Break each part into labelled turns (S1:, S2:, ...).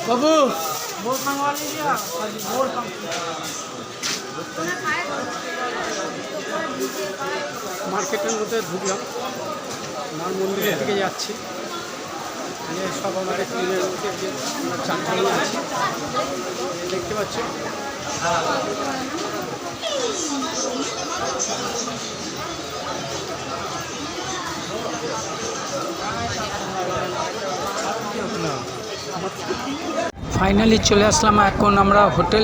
S1: বাবু মার্কেটের মধ্যে ঢুকলাম, আমার মন্দিরের দিকে যাচ্ছি। সব আমার ক্লিনের মধ্যে আমরা চারজন আছি, দেখতে পাচ্ছি। ফাইনালি চলে আসলাম এখন আমরা হোটেল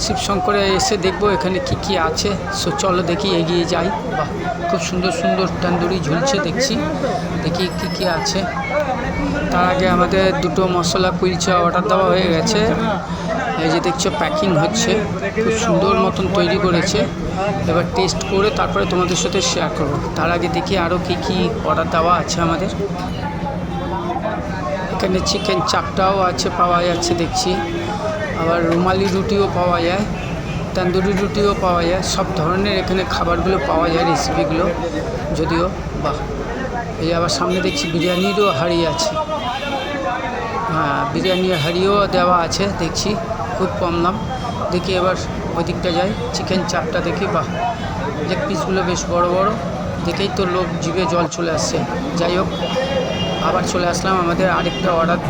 S1: শিবশঙ্করে এসে দেখবো এখানে কি কি আছে। সো চলো দেখি, এগিয়ে যাই। বাহ, খুব সুন্দর সুন্দর তন্দুরি ঝুলছে, দেখছি। দেখি কি কি আছে। তার আগে আমাদের দুটো মশলা কুলচা অর্ডার দেওয়া হয়ে গেছে। এই যে দেখছো প্যাকিং হচ্ছে, খুব সুন্দর মতন তৈরি করেছে। এবার টেস্ট করে তারপরে তোমাদের সাথে শেয়ার করবো। তার আগে দেখি আরও কি কি অর্ডার দেওয়া আছে আমাদের। এখানে চিকেন চাপটাও আছে, পাওয়া যাচ্ছে দেখছি। আবার রুমালি রুটিও পাওয়া যায়, তন্দুরি রুটিও পাওয়া যায়। সব ধরনের এখানে খাবারগুলো পাওয়া যায়, রেসিপিগুলো যদিও। বাহ, এই আবার সামনে দেখছি বিরিয়ানিরও হাঁড়ি আছে। হ্যাঁ, বিরিয়ানির হাঁড়িও দেওয়া আছে দেখছি, খুব কম দাম। দেখি এবার ওই দিকটা যাই, চিকেন চাপটা দেখি। বাহ, লেগ পিসগুলো বেশ বড় বড়, দেখেই তো লোক জিভে জল চলে আসছে। যাই হোক, আবার চলে আসলাম আমাদের আরেকটা অর্ডার।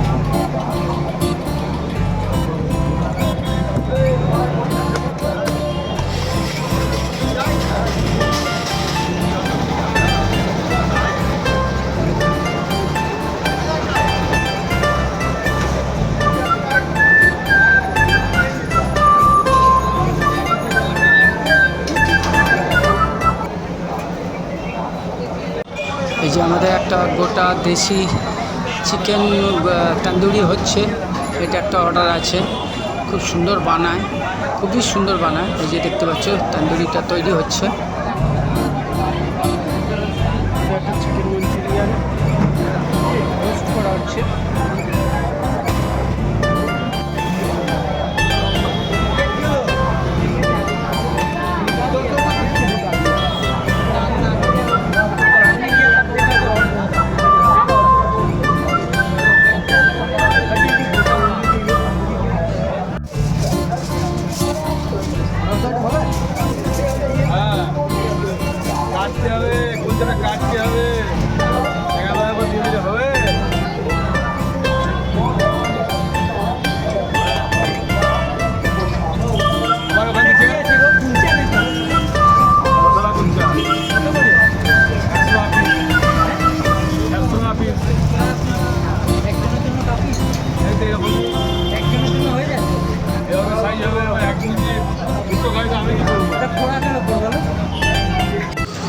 S1: এই যে আমাদের একটা গোটা দেশি চিকেন তন্দুরি হচ্ছে, এটা একটা অর্ডার আছে। খুব সুন্দর বানায়, খুবই সুন্দর বানায়। এই যে দেখতে পাচ্ছ তন্দুরিটা তৈরি হচ্ছে। একটা চিকেন মঞ্চুরিয়ান রোস্ট করা হচ্ছে।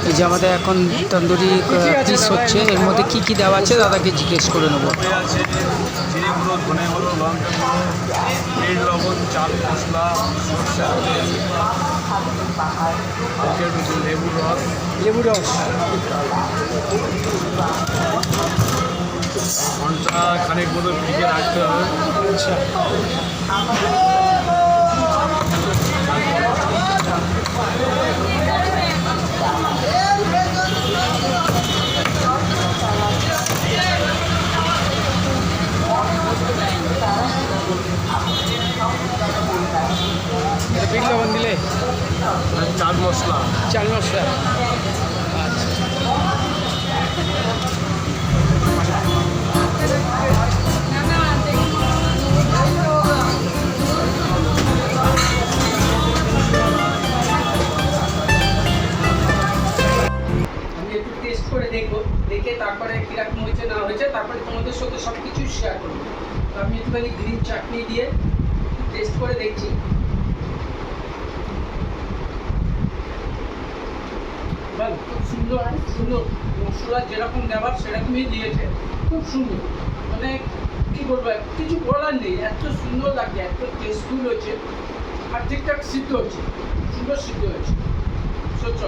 S1: এই যে আমাদের এখন তন্দুরি পিস হচ্ছে, এর মধ্যে কি কি দেওয়া আছে দাদাকে জিজ্ঞেস করে নেবো।
S2: জিরে গুঁড়ো, ধনে গুঁড়ো, লঙ্কা গুঁড়ো, নুন, লবণ, চাল মশলা, সরষের তেল, লেবুর রস, ঘন্টা খানিক মতো ভিজে রাখতে হবে। আচ্ছা, বিট লবণ দিলে চাল মশলা। আচ্ছা, আমি একটু টেস্ট করে দেখবো, দেখে তারপরে কীরকম হয়েছে না হয়েছে, তারপরে তোমাদের সাথে সব কিছু শেয়ার করবো। তো আমি একটুখানি গ্রিন চাটনি দিয়ে টেস্ট করে দেখছি। খুব সুন্দর সুন্দর মশলা যেরকম দেওয়ার সেরকমই দিয়েছে, খুব সুন্দর। মানে কী বলবো, কিছু বলার নেই, এত সুন্দর লাগছে, এত টেস্টফুল হচ্ছে। আর ঠিকঠাক সিদ্ধ হচ্ছে, সুন্দর সিদ্ধ হয়েছে। সচ্ছ